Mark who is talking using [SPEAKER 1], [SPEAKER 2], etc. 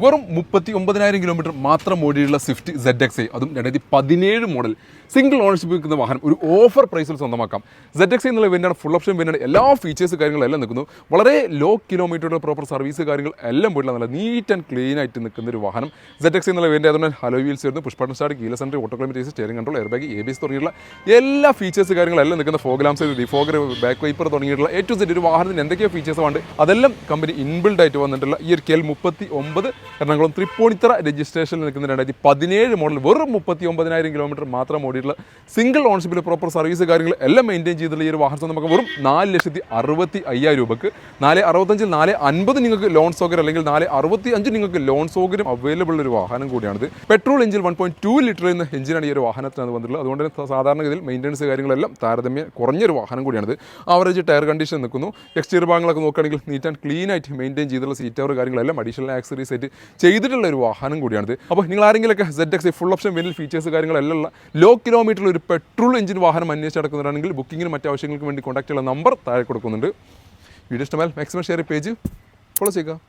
[SPEAKER 1] വെറും 39,000 കിലോമീറ്റർ മാത്രം ഓടിയുള്ള Swift ZXi, അതും 2017 മോഡൽ സിംഗിൾ ഓണർഷിപ്പ് നിൽക്കുന്ന വാഹനം ഒരു ഓഫർ പ്രൈസിൽ സ്വന്തമാക്കാം. ZXi എന്നുള്ള വേണ്ടിയാണ് ഫുൾ ഓപ്ഷൻ വേണ്ടിയാണ് എല്ലാ ഫീച്ചേഴ്സ് കാര്യങ്ങളെല്ലാം നിൽക്കുന്നു. വളരെ ലോ കിലോമീറ്ററുടെ പ്രോപ്പർ സർവീസ് കാര്യങ്ങൾ എല്ലാം പോയിട്ടുള്ള നല്ല നീറ്റ് ആൻഡ് ക്ലീൻ ആയിട്ട് നിൽക്കുന്ന ഒരു വാഹനം ZXi എന്നുള്ള വേണ്ടി. അതുകൊണ്ട് ഹലോ വീൽസ് വരുന്നു, push button start, keyless entry, auto climate, steering control, air bag, ABS തുടങ്ങിയുള്ള എല്ലാ ഫീച്ചേഴ്സ് കാര്യങ്ങളെല്ലാം നിൽക്കുന്ന fog lamps, defogger, back wiper തുടങ്ങിയിട്ടുള്ള A to Z ഒരു വാഹനത്തിന് എന്തൊക്കെയോ ഫീച്ചേഴ്സ് ഉണ്ട് അതെല്ലാം കമ്പനി ഇൻബിൽഡ് ആയിട്ട് വന്നിട്ടുള്ള ഈ ഒരു KL 39 എറണാകുളം തൃപ്പൂണിത്തറ രജിസ്ട്രേഷനിൽ നിൽക്കുന്ന 2017 മോഡൽ വെറും 39,000 കിലോമീറ്റർ മാത്രം ഓടിയിട്ടുള്ള സിംഗിൾ ഓണർഷിപ്പിൽ പ്രോപ്പർ സർവീസ് കാര്യങ്ങൾ എല്ലാം മെയിൻറ്റെയിൻ ചെയ്തിട്ടുള്ള ഈ ഒരു വാഹനം നമുക്ക് വെറും 4,65,000 രൂപയ്ക്ക് 4,65, 4,50 നിങ്ങൾക്ക് ലോൺ സൗകര്യം അല്ലെങ്കിൽ 4,65 നിങ്ങൾക്ക് ലോൺ സൗകര്യം അവൈലബിൾ ഒരു വാഹനം കൂടിയാണിത്. പെട്രോൾ എഞ്ചിൻ 1.2 ലിറ്റർ എന്ന എഞ്ചിനാണ് ഈ ഒരു വാഹനത്തിനകത്ത് വന്നിട്ടുള്ളത്. അതുകൊണ്ട് തന്നെ സാധാരണഗതിയിൽ മെയിൻ്റനൻസ് കാര്യങ്ങളെല്ലാം താരതമ്യം കുറഞ്ഞൊരു വാഹനം കൂടിയാണിത്. ആവറേജ് ടയർ കണ്ടീഷൻ നിൽക്കുന്നു. എക്സ്റ്റീരിയർ ഭാഗങ്ങളൊക്കെ നോക്കുകയാണെങ്കിൽ നീറ്റ് ആൻഡ് ക്ലീൻ ആയിട്ട് മെയിൻറ്റെയിൻ ചെയ്തിട്ടുള്ള സീറ്റ് കവർ കാര്യങ്ങളെല്ലാം അഡീഷണൽ ആക്സറീസ് ആയിട്ട് ചെയ്തിട്ടുള്ള ഒരു വാഹനം കൂടിയാണിത്. അപ്പോൾ നിങ്ങൾ ആരെങ്കിലൊക്കെ ZXi ഫുൾ ഓപ്ഷൻ വെനിൽ ഫീച്ചേഴ്സ് കാര്യങ്ങളെല്ലാം ഉള്ള ലോ കിലോമീറ്ററിൽ ഒരു പെട്രോൾ എഞ്ചിൻ വാഹനം അന്വേഷിച്ച് നടക്കുന്നതാണെങ്കിൽ ബുക്കിങ്ങിനും മറ്റു ആവശ്യങ്ങൾക്ക് വേണ്ടി കോൺടാക്ട് ചെയ്യുന്ന നമ്പർ താഴെ കൊടുക്കുന്നുണ്ട്. വീഡിയോ ഇഷ്ടമായാൽ മാക്സിമം ഷെയർ പേജ് ഫോളോ ചെയ്യുക.